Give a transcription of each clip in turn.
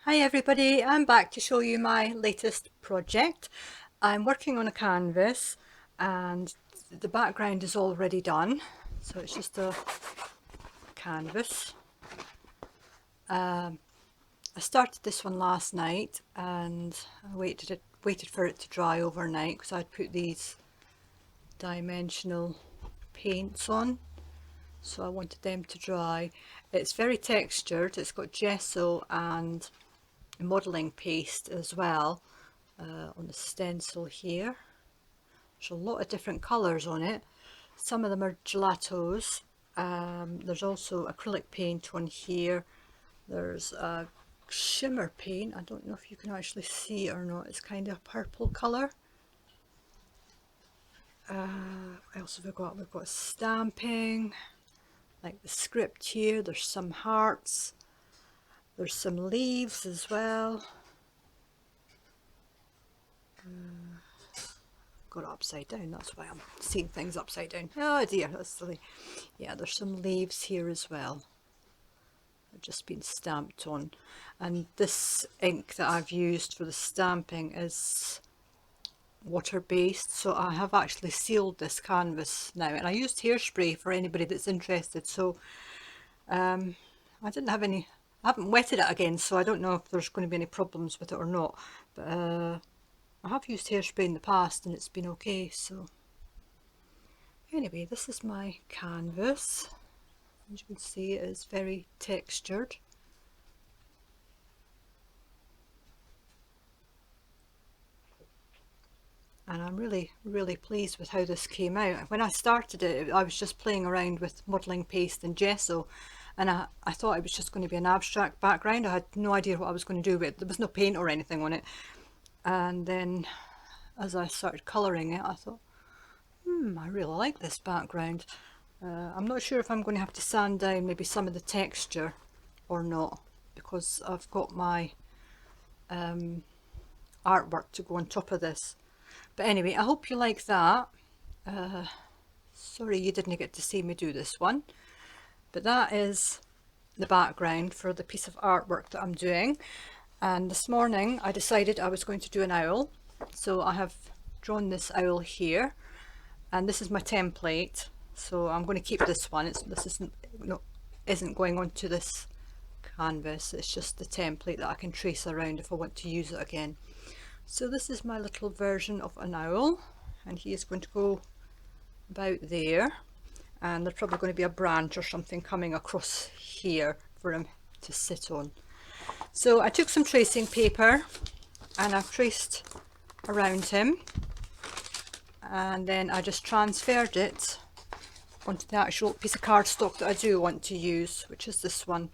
Hi everybody, I'm back to show you my latest project. I'm working on a canvas and the background is already done, so it's just a canvas. I started this one last night and I waited for it to dry overnight because I'd put these dimensional paints on, so I wanted them to dry. It's very textured, it's got gesso and modelling paste as well. On the stencil here there's a lot of different colours on it. Some of them are gelatos. There's also acrylic paint on here. There's a shimmer paint. I don't know if you can actually see it or not. It's kind of a purple colour. What else have we got? We've got stamping, like the script here. There's some hearts. There's some leaves as well. Got it upside down, that's why I'm seeing things upside down. Oh dear, that's silly. Yeah, there's some leaves here as well. They've just been stamped on. And this ink that I've used for the stamping is water based, so I have actually sealed this canvas now, and I used hairspray for anybody that's interested. So I haven't wetted it again, so I don't know if there's going to be any problems with it or not, but I have used hairspray in the past and it's been okay. So anyway, this is my canvas. As you can see, it is very textured. And I'm really pleased with how this came out. When I started it, I was just playing around with modelling paste and gesso, and I thought it was just going to be an abstract background. I had no idea what I was going to do with it. There was no paint or anything on it. And then as I started colouring it, I thought, I really like this background. I'm not sure if I'm going to have to sand down maybe some of the texture or not, because I've got my artwork to go on top of this. But anyway, I hope you like that. Sorry you didn't get to see me do this one, but that is the background for the piece of artwork that I'm doing. And this morning I decided I was going to do an owl, so I have drawn this owl here, and this is my template, so I'm going to keep this one. This isn't going onto this canvas, it's just the template that I can trace around if I want to use it again. So this is my little version of an owl, and he is going to go about there, and there's probably going to be a branch or something coming across here for him to sit on. So I took some tracing paper and I've traced around him, and then I just transferred it onto the actual piece of cardstock that I do want to use, which is this one.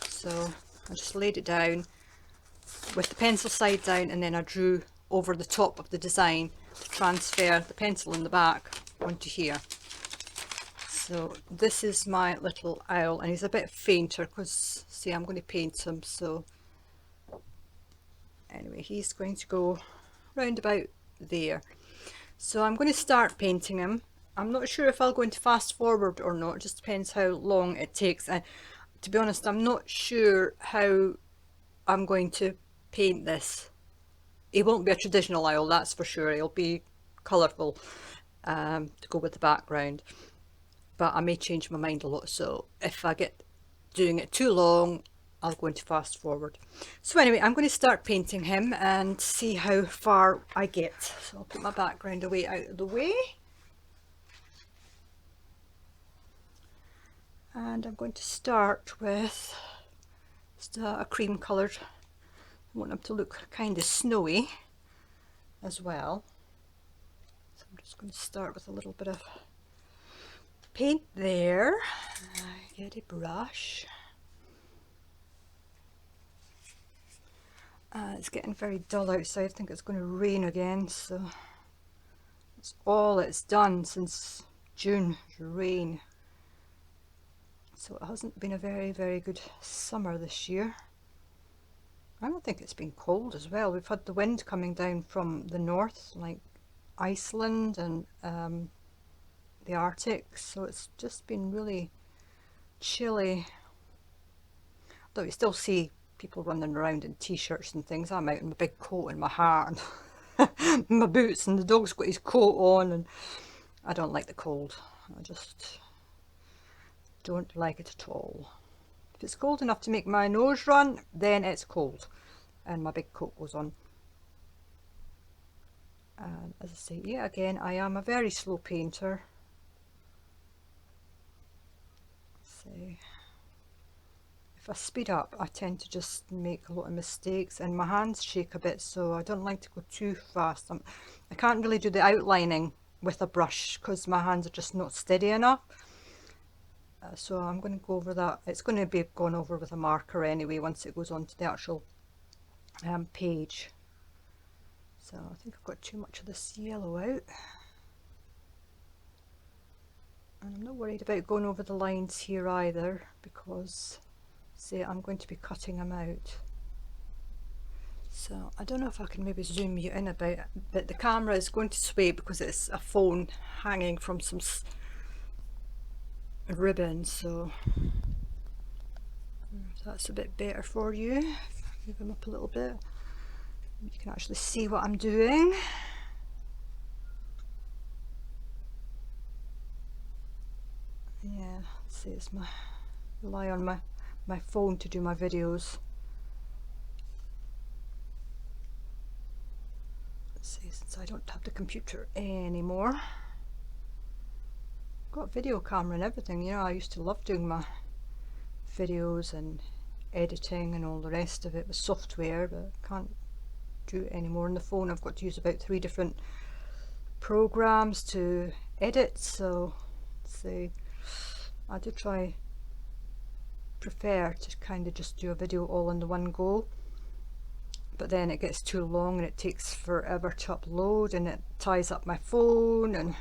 So I just laid it down with the pencil side down, and then I drew over the top of the design to transfer the pencil in the back onto here. So this is my little owl, and he's a bit fainter because, see, I'm going to paint him. So anyway, he's going to go round about there. So I'm going to start painting him. I'm not sure if I'll go into fast forward or not, it just depends how long it takes. And to be honest, I'm not sure how I'm going to paint this. It won't be a traditional owl, that's for sure. It'll be colourful to go with the background, but I may change my mind a lot, so if I get doing it too long, I'll go into fast forward. So anyway, I'm going to start painting him and see how far I get. So I'll put my background away out of the way, and I'm going to start with just a cream coloured. I want them to look kind of snowy as well. So I'm just going to start with a little bit of paint there. Get a brush. It's getting very dull outside. I think it's going to rain again, so that's all it's done since June, rain. So it hasn't been a very good summer this year. I don't think it's been cold as well. We've had the wind coming down from the north, like Iceland and the Arctic, so it's just been really chilly. Though we still see people running around in t-shirts and things. I'm out in my big coat and my hat and my boots, and the dog's got his coat on, and I don't like the cold. I just don't like it at all. If it's cold enough to make my nose run, then it's cold, and my big coat goes on. And as I say, yeah, again, I am a very slow painter. So if I speed up, I tend to just make a lot of mistakes, and my hands shake a bit, so I don't like to go too fast. I can't really do the outlining with a brush because my hands are just not steady enough. So I'm going to go over that. It's going to be gone over with a marker anyway once it goes on to the actual page. So I think I've got too much of this yellow out. And I'm not worried about going over the lines here either, because say I'm going to be cutting them out. So I don't know if I can maybe zoom you in a bit, but the camera is going to sway because it's a phone hanging from some ribbon. So if that's a bit better for you, move them up a little bit. You can actually see what I'm doing. Yeah, see, it's rely on my phone to do my videos. Let's see, since I don't have the computer anymore. Got a video camera and everything, you know. I used to love doing my videos and editing and all the rest of it with software, but I can't do it anymore. On the phone I've got to use about 3 different programs to edit, so say I do prefer to kind of just do a video all in the one go, but then it gets too long and it takes forever to upload and it ties up my phone, and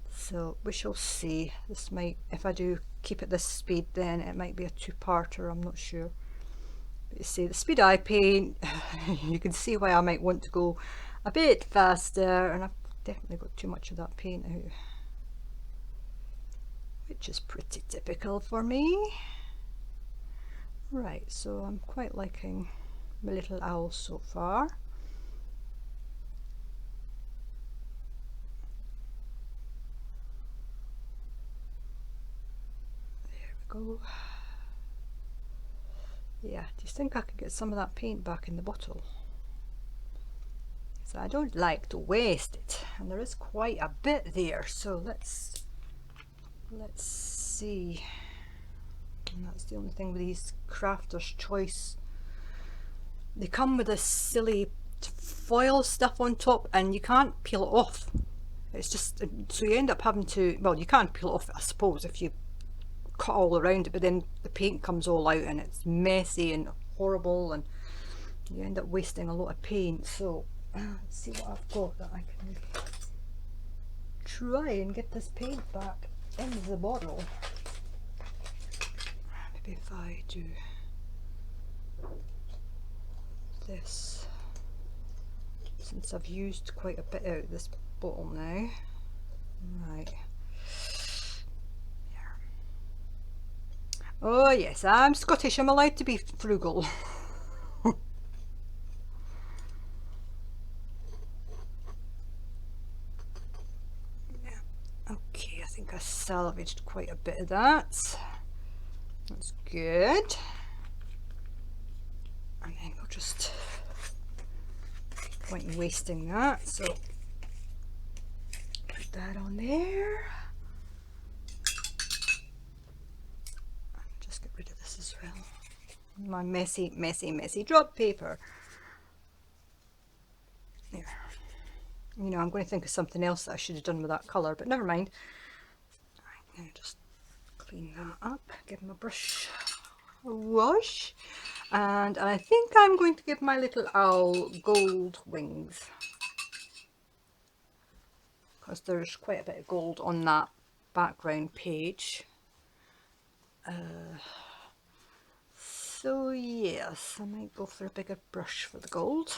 so we shall see. This might, if I do keep at this speed, then it might be a 2-parter, I'm not sure. But you see, the speed I paint, you can see why I might want to go a bit faster, and I've definitely got too much of that paint out, which is pretty typical for me. Right, so I'm quite liking my little owl so far. There we go. Yeah, do you think I could get some of that paint back in the bottle? So I don't like to waste it, and there is quite a bit there, so let's see. And that's the only thing with these Crafter's Choice. They come with this silly foil stuff on top, and you can't peel it off. It's just, so you end up having to, well, you can't peel it off, I suppose, if you cut all around it, but then the paint comes all out and it's messy and horrible, and you end up wasting a lot of paint. So let's see what I've got that I can try and get this paint back in the bottle. Maybe if I do this, since I've used quite a bit out of this bottle now. Right. Oh yes, I'm Scottish, I'm allowed to be frugal. Yeah. Okay, I think I salvaged quite a bit of that. That's good. And then we'll just, point in wasting that, so put that on there. Just get rid of this as well. My messy drop paper. There. You know, I'm going to think of something else that I should have done with that colour, but never mind. I'm going to just clean that up, give my brush a wash, and I think I'm going to give my little owl gold wings, because there's quite a bit of gold on that background page. So yes, I might go for a bigger brush for the gold.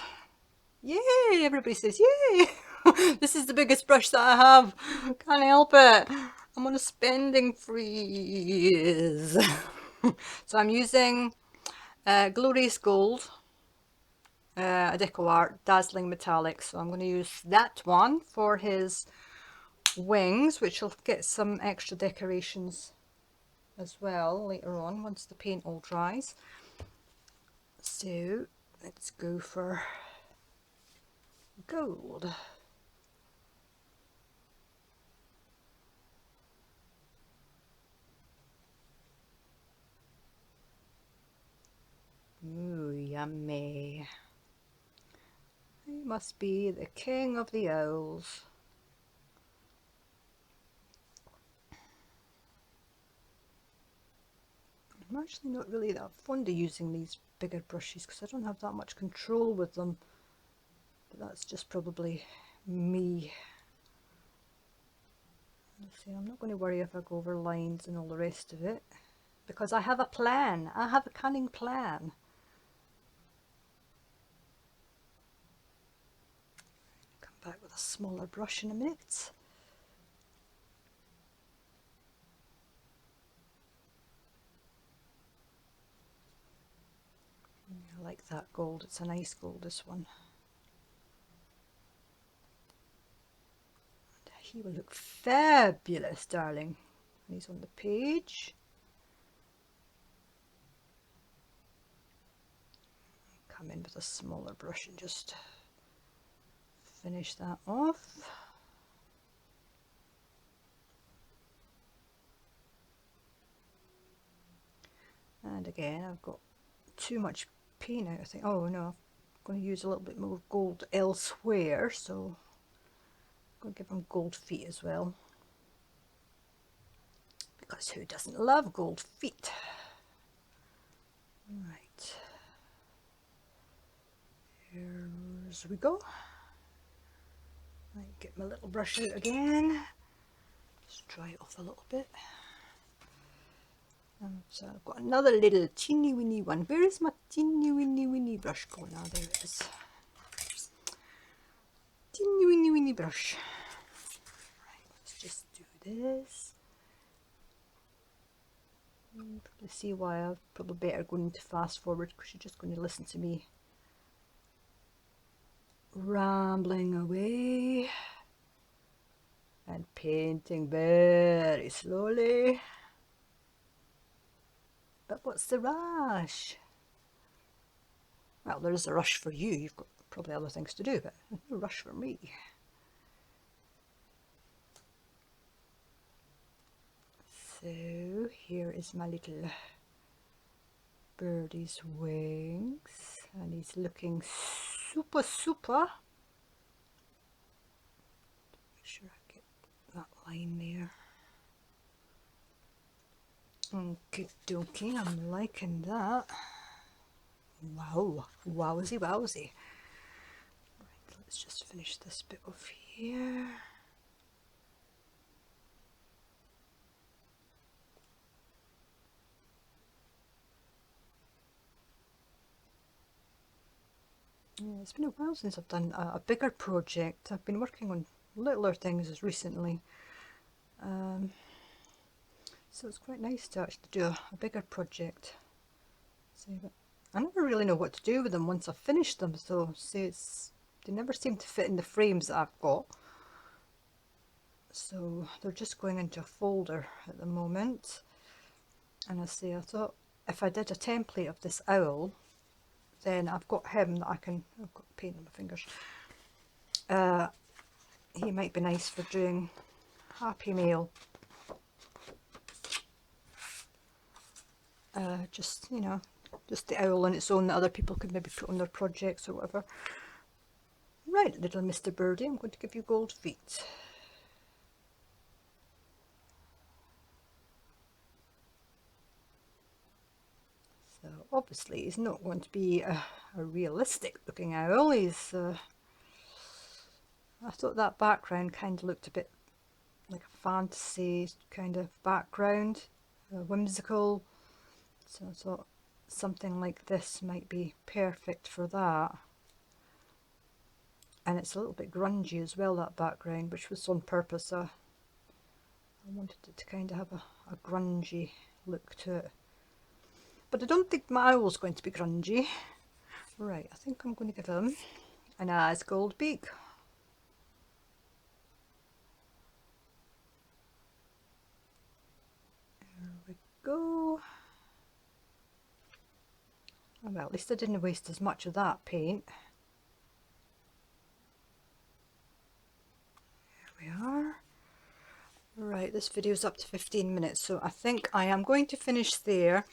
Yay! Everybody says yay! This is the biggest brush that I have. Can't help it. I'm on a spending freeze. So I'm using Glorious Gold, a Deco Art Dazzling Metallic. So I'm going to use that one for his wings, which will get some extra decorations as well later on once the paint all dries. So let's go for gold. Ooh, yummy. He must be the king of the owls. I'm actually not really that fond of using these bigger brushes because I don't have that much control with them. But that's just probably me. Let's see, I'm not going to worry if I go over lines and all the rest of it, because I have a plan. I have a cunning plan. Come back with a smaller brush in a minute. I like that gold. It's a nice gold, this one. And he will look fabulous, darling. And he's on the page. Come in with a smaller brush and just finish that off. And again, I've got too much paint out, I think. Oh no, I'm going to use a little bit more gold elsewhere, so I'm going to give him gold feet as well, because who doesn't love gold feet? Right, here we go. Right, get my little brush out again, just dry it off a little bit. So I've got another little teeny weeny one. Where is my teeny weeny brush going? Now there it is. Teeny weeny brush. Right, let's just do this. You probably see why I'm probably better going to fast forward, because you're just going to listen to me rambling away and painting very slowly. But what's the rush? Well, there is a rush for you. You've got probably other things to do, but no rush for me. So here is my little birdie's wings, and he's looking super. Make sure I get that line there. Okie dokie, I'm liking that. Wow, wowsy. Right, let's just finish this bit off here. Yeah, it's been a while since I've done a bigger project. I've been working on littler things as recently. So it's quite nice to actually do a bigger project. See, but I never really know what to do with them once I've finished them. So see, they never seem to fit in the frames that I've got. So they're just going into a folder at the moment. And I thought if I did a template of this owl, then I've got him that I can, I've got paint on my fingers. He might be nice for doing Happy Mail. Just, you know, just the owl on its own that other people could maybe put on their projects or whatever. Right, little Mr. Birdie, I'm going to give you gold feet. So obviously he's not going to be a realistic looking owl. He's I thought that background kind of looked a bit like a fantasy kind of background, whimsical. So I thought something like this might be perfect for that. And it's a little bit grungy as well, that background, which was on purpose. I wanted it to kind of have a grungy look to it. but I don't think my owl's going to be grungy. Right, I think I'm going to give him a nice gold beak. There we go. Oh, well, at least I didn't waste as much of that paint. There we are. Right, this video's up to 15 minutes, so I think I am going to finish there.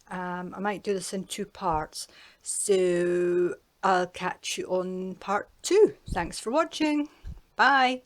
I might do this in 2 parts, so I'll catch you on part 2. Thanks for watching. Bye.